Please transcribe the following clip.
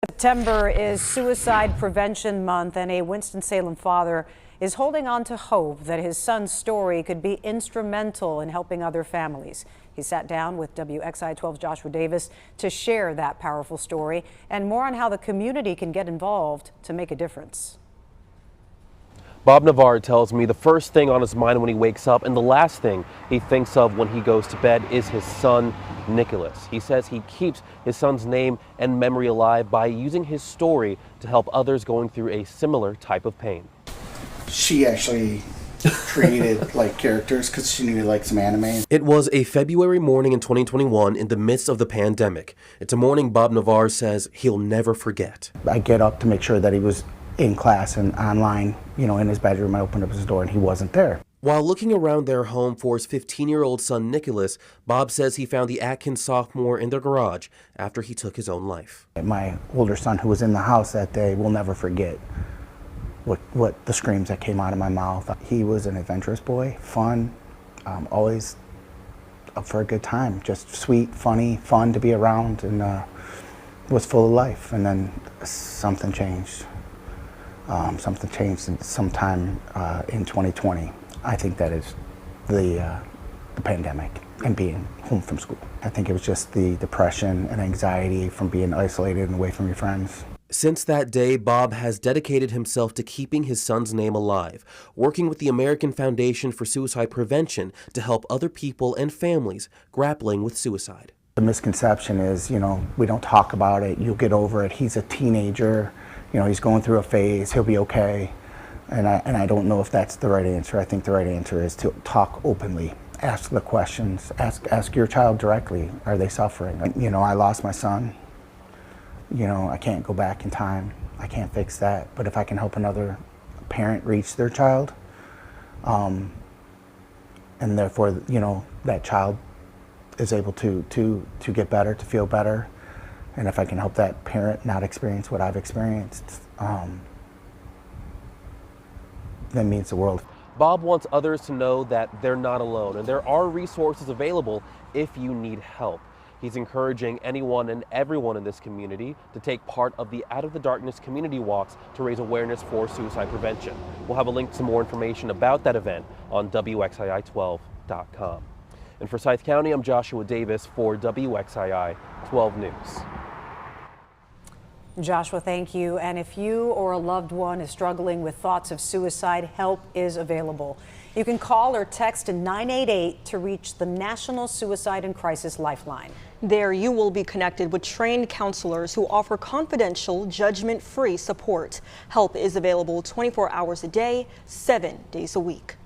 September is Suicide Prevention Month, and a Winston-Salem father is holding on to hope that his son's story could be instrumental in helping other families. He sat down with WXII 12's Joshua Davis to share that powerful story and more on how the community can get involved to make a difference. Bob Navarre tells me the first thing on his mind when he wakes up and the last thing he thinks of when he goes to bed is his son, Nicholas. He says he keeps his son's name and memory alive by using his story to help others going through a similar type of pain. She actually created like characters because she knew like some anime. It was a February morning in 2021 in the midst of the pandemic. It's a morning Bob Navarre says he'll never forget. I get up to make sure that he was in class and online, in his bedroom. I opened up his door and he wasn't there. While looking around their home for his 15-year-old son Nicholas, Bob says he found the Atkins sophomore in their garage after he took his own life. My older son, who was in the house that day, will never forget what the screams that came out of my mouth. He was an adventurous boy, fun, always up for a good time, just sweet, funny, fun to be around, and was full of life. And then something changed. Something changed sometime in 2020. I think that is the pandemic and being home from school. I think it was just the depression and anxiety from being isolated and away from your friends. Since that day, Bob has dedicated himself to keeping his son's name alive, working with the American Foundation for Suicide Prevention to help other people and families grappling with suicide. The misconception is, we don't talk about it, you'll get over it. He's a teenager, he's going through a phase, he'll be okay. And I don't know if that's the right answer. I think the right answer is to talk openly, ask the questions, ask your child directly, are they suffering? I lost my son. I can't go back in time. I can't fix that. But if I can help another parent reach their child, and therefore, that child is able to get better, to feel better, and if I can help that parent not experience what I've experienced, that means the world. Bob wants others to know that they're not alone, and there are resources available if you need help. He's encouraging anyone and everyone in this community to take part of the Out of the Darkness community walks to raise awareness for suicide prevention. We'll have a link to more information about that event on WXII12.com. And for Forsyth County, I'm Joshua Davis for WXII 12 News. Joshua, thank you. And if you or a loved one is struggling with thoughts of suicide, help is available. You can call or text to 988 to reach the National Suicide and Crisis Lifeline. There you will be connected with trained counselors who offer confidential, judgment-free support. Help is available 24 hours a day, 7 days a week.